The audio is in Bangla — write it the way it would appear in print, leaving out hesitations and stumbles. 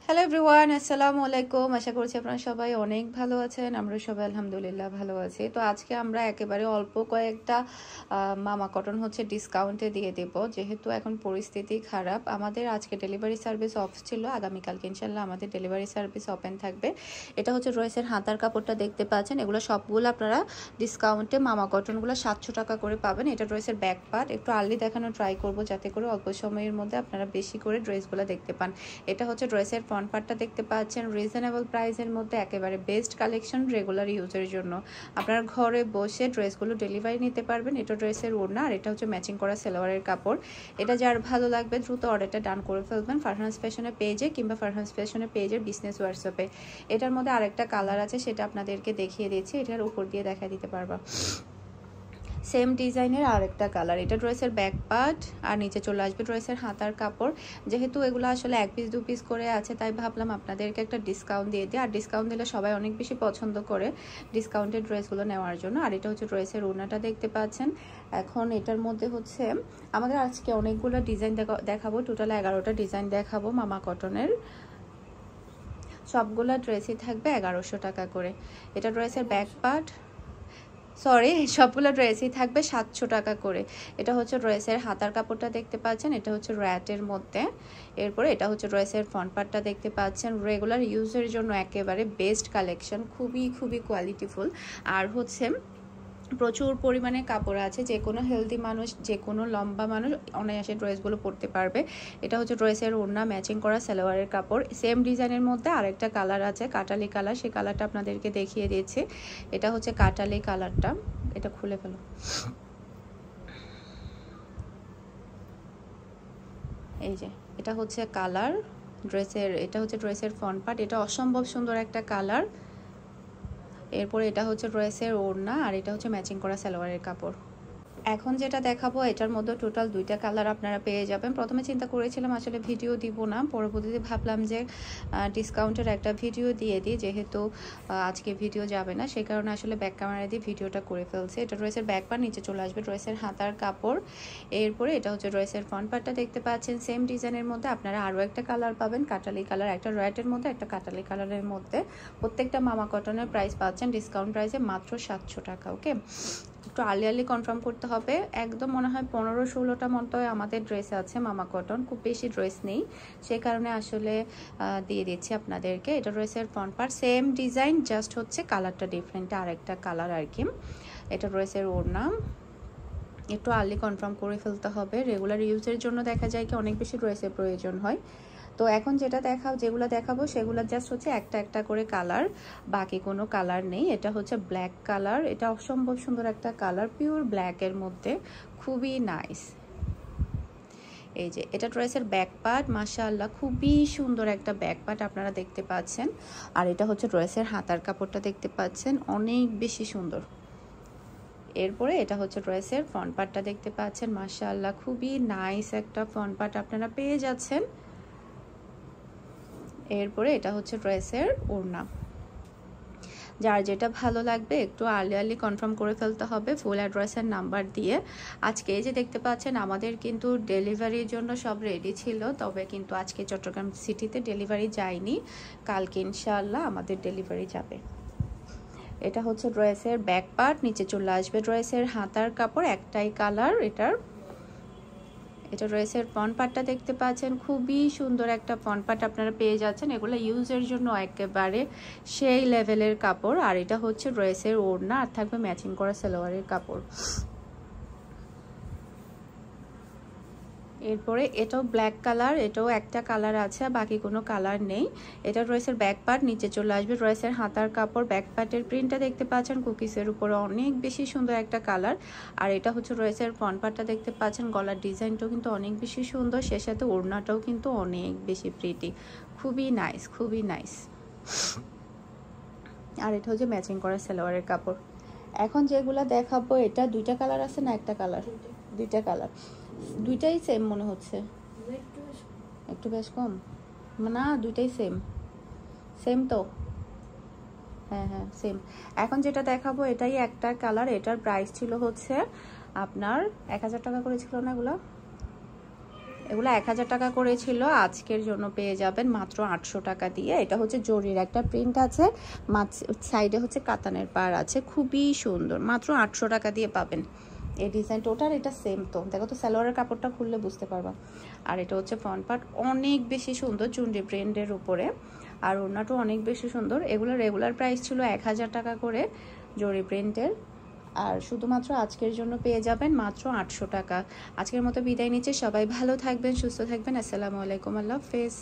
হ্যালো এভরিওয়ান, আসসালামু আলাইকুম। আশা করছি আপনারা সবাই অনেক ভালো আছেন। আমরা সবাই আলহামদুলিল্লাহ ভালো আছি। তো আজকে আমরা একেবারে অল্প কয়েকটা মামা কটন হচ্ছে ডিসকাউন্টে দিয়ে দেব, যেহেতু এখন পরিস্থিতি খারাপ। আমাদের আজকে ডেলিভারি সার্ভিস অফ ছিল, আগামীকালকে ইনশাল্লাহ আমাদের ডেলিভারি সার্ভিস ওপেন থাকবে। এটা হচ্ছে ড্রেসের হাতার কাপড়টা দেখতে পাচ্ছেন, এগুলো সবগুলো আপনারা ডিসকাউন্টে মামা কটনগুলো 700 টাকা করে পাবেন। এটা ড্রেসের ব্যাক পার্ট, একটু আর্লি দেখানো ট্রাই করব যাতে করে অল্প সময়ের মধ্যে আপনারা বেশি করে ড্রেসগুলো দেখতে পান। এটা হচ্ছে ড্রেসের ফ্রন্ট পার্টটা দেখতে পাচ্ছেন, রিজনেবল প্রাইসের মধ্যে একেবারে বেস্ট কালেকশন রেগুলার ইউজের জন্য। আপনার ঘরে বসে ড্রেসগুলো ডেলিভারি নিতে পারবেন। এটা ড্রেসের ওড়না, আর এটা হচ্ছে ম্যাচিং করা সালোয়ারের কাপড়। এটা যার ভালো লাগবে দ্রুত অর্ডারটা ডান করে ফেলবেন ফারহানস ফ্যাশনের পেজে কিংবা ফারহানস ফ্যাশনের পেজের বিজনেস হোয়াটসঅ্যাপে। এটার মধ্যে আরেকটা কালার আছে, সেটা আপনাদেরকে দেখিয়ে দিচ্ছি, এটার উপর দিয়ে দেখা দিতে পারবা। সেম ডিজাইনের আরেকটা কালার। এটা ড্রেসের ব্যাক পার্ট, আর নিচে চলে আসবে ড্রেসের হাতার কাপড়। যেহেতু এগুলো আসলে 1 পিস 2 পিস করে আছে, তাই ভাবলাম আপনাদেরকে একটা ডিসকাউন্ট দিয়ে দিই। আর ডিসকাউন্ট দিলে সবাই অনেক বেশি পছন্দ করে ডিসকাউন্টের ড্রেসগুলো নেওয়ার জন্য। আর এটা হচ্ছে ড্রেসের ওড়নাটা দেখতে পাচ্ছেন। এখন এটার মধ্যে হচ্ছে আমাদের আজকে অনেকগুলো ডিজাইন দেখাবো, টোটাল 11টা ডিজাইন দেখাবো মামা কটনের। সবগুলো ড্রেসই থাকবে 1100 টাকা করে। এটা ড্রেসের ব্যাক পার্ট, সবগুলো ড্রেসই থাকবে 700 টাকা করে। এটা হচ্ছে ড্রেসের হাতার কাপড়টা দেখতে পাচ্ছেন, এটা হচ্ছে র্যাটের মধ্যে। এরপরে এটা হচ্ছে ড্রেসের ফ্রন্ট পার্টটা দেখতে পাচ্ছেন, রেগুলার ইউজের জন্য একেবারে বেস্ট কালেকশন, খুবই খুবই কোয়ালিটিফুল। আর হচ্ছে প্রচুর পরিমাণে কাপড় আছে, যে কোনো হেলদি মানুষ, যে কোনো লম্বা মানুষ অনায়াসে ড্রেসগুলো পরতে পারবে। এটা হচ্ছে ড্রেসের ওড়না, ম্যাচিং করা সালোয়ারের কাপড়। সেম ডিজাইনের মধ্যে আরেকটা কালার আছে, কাটালি কালার, সেই কালারটা আপনাদেরকে দেখিয়ে দিয়েছি। এটা হচ্ছে কাটালি কালারটা, এটা খুলে ফেলো। এই যে এটা হচ্ছে কালার ড্রেসের, এটা হচ্ছে ড্রেসের ফ্রন্ট পার্ট, এটা অসম্ভব সুন্দর একটা কালার। এরপরে এটা হচ্ছে ড্রেসের ওড়না, আর এটা হচ্ছে ম্যাচিং করা সালোয়ারের কাপড়। এখন যেটা দেখাবো এটার মধ্যে টোটাল 2টা কালার আপনারা পেয়ে যাবেন। প্রথমে চিন্তা করেছিলাম আসলে ভিডিও দিব না, পরবর্তীতে ভাবলাম যে ডিসকাউন্টের একটা ভিডিও দিয়ে দিই, যেহেতু আজকে ভিডিও যাবে না, সেই কারণে আসলে ব্যাক ক্যামেরা দিয়ে ভিডিওটা করে ফেলছে। এটা ড্রেসের ব্যাক পার্ট, নিচে চলে আসবে ড্রেসের হাতার কাপড়। এরপরে এটা হচ্ছে ড্রেসের ফ্রন্ট পার্টটা দেখতে পাচ্ছেন। সেম ডিজাইনের মধ্যে আপনারা আরও একটা কালার পাবেন, কাটালি কালার, একটা রেডের মধ্যে একটা কাটালি কালারের মধ্যে। প্রত্যেকটা মামা কটনের প্রাইস পাচ্ছেন ডিসকাউন্ট প্রাইসে মাত্র 700 টাকা। ওকে, একটু আর্লি কনফার্ম করতে হবে। একদম মনে হয় 15-16টা মতো আমাদের ড্রেস আছে মামা কটন, খুব বেশি ড্রেস নেই, সেই কারণে আসলে দিয়ে দিচ্ছি আপনাদেরকে। এটা ড্রেসের front part, same design, just হচ্ছে কালারটা ডিফারেন্ট, আরেকটা কালার আর কি। এটা ড্রেসের ওড়না, একটু আর্লি কনফার্ম করে ফেলতে হবে। রেগুলার ইউজের জন্য দেখা যায় কি অনেক বেশি ড্রেসের প্রয়োজন হয়। তো এখন যেগুলো দেখাবো সেগুলো জাস্ট হচ্ছে একটা একটা করে কালার, বাকি কোনো কালার নেই। এটা হচ্ছে ব্ল্যাক কালার, এটা অসম্ভব সুন্দর একটা কালার, পিওর ব্ল্যাকের মধ্যে, খুবই নাইস। এই যে এটা ড্রেসের ব্যাক পার্ট, মাশাআল্লাহ খুবই সুন্দর একটা ব্যাক পার্ট আপনারা দেখতে পাচ্ছেন। আর এটা হচ্ছে ড্রেসের হাতার কাপড়টা দেখতে পাচ্ছেন, অনেক বেশি সুন্দর। এরপরে এটা হচ্ছে ড্রেসের ফ্রন্ট পার্টটা দেখতে পাচ্ছেন, মাশাআল্লাহ খুবই নাইস একটা ফ্রন্ট পার্ট আপনারা পেয়ে যাচ্ছেন। এরপরে এটা হচ্ছে ড্রেসের ওড়না। যার যেটা ভালো লাগবে একটু আর্লি কনফার্ম করে ফেলতে হবে ফুল অ্যাড্রেসের নাম্বার দিয়ে। আজকে যে দেখতে পাচ্ছেন আমাদের কিন্তু ডেলিভারির জন্য সব রেডি ছিল, তবে কিন্তু আজকে চট্টগ্রাম সিটিতে ডেলিভারি যায়নি, কালকে ইনশাআল্লাহ আমাদের ডেলিভারি যাবে। এটা হচ্ছে ড্রেসের ব্যাক পার্ট, নিচে চলে আসবে ড্রেসের হাতার কাপড়, একটাই কালার এটার। এটা ড্রেসের ফ্রন্ট পার্টটা দেখতে পাচ্ছেন, খুবই সুন্দর একটা ফ্রন্ট পার্ট আপনারা পেয়ে যাচ্ছেন। এগুলো ইউজের জন্য একেবারে সেই লেভেলের কাপড়। আর এটা হচ্ছে ড্রেসের ওড়না, আর থাকবে ম্যাচিং করা সালোয়ারের কাপড়। এরপরে এটাও ব্ল্যাক কালার, এটাও একটা কালার আছে, বাকি কোনো কালার নেই। এটা ড্রেসের ব্যাক পার্ট, নিচে চলে আসবে ড্রেসের হাতার কাপড়। ব্যাক পার্টের প্রিন্টটা দেখতে পাচ্ছেন কুকিসের উপরে, অনেক বেশি সুন্দর একটা কালার। আর এটা হচ্ছে ড্রেসের ফ্রন্ট পার্টটা দেখতে পাচ্ছেন, গলার ডিজাইনটাও কিন্তু অনেক বেশি সুন্দর, সে সাথে ওড়নাটাও কিন্তু অনেক বেশি প্রিটি, খুবই নাইস, খুবই নাইস। আর এটা হচ্ছে ম্যাচিং করা সালোয়ারের কাপড়। এখন যেগুলো দেখাবো এটা 2টা কালার আছে না একটা কালার? 2টা কালার, 2টাই সেম মনে হচ্ছে, একটু বেশ কম না, 2টাই সেম। সেম তো, হ্যাঁ হ্যাঁ সেম। এখন যেটা দেখাবো এটাই একটা কালার, এটার প্রাইস ছিল হচ্ছে আপনার 1000 টাকা করে ছিল না এগুলো? এগুলো 1000 টাকা করে ছিল, আজকের জন্য পেয়ে যাবেন মাত্র 800 টাকা দিয়ে। এটা হচ্ছে জরির একটা প্রিন্ট আছে, সাইডে হচ্ছে কাতানের পার আছে, খুবই সুন্দর, মাত্র 800 টাকা দিয়ে পাবেন এই ডিজাইনটা। ওটার এটা সেম, তো দেখো তো সালোয়ারের কাপড়টা খুললে বুঝতে পারবা। আর এটা হচ্ছে ফ্রন্ট পার্ট, অনেক বেশি সুন্দর চুনরি ব্র্যান্ডের উপরে, আর ওড়নাটাও অনেক বেশি সুন্দর। এগুলো রেগুলার প্রাইস ছিল 1000 টাকা করে জরি প্রিন্টের, আর শুধুমাত্র আজকের জন্য পেয়ে যাবেন মাত্র 800 টাকা। আজকের মতো বিদায় নিচ্ছে, সবাই ভালো থাকবেন, সুস্থ থাকবেন, আসসালামু আলাইকুম, আল্লাহ হাফেজ।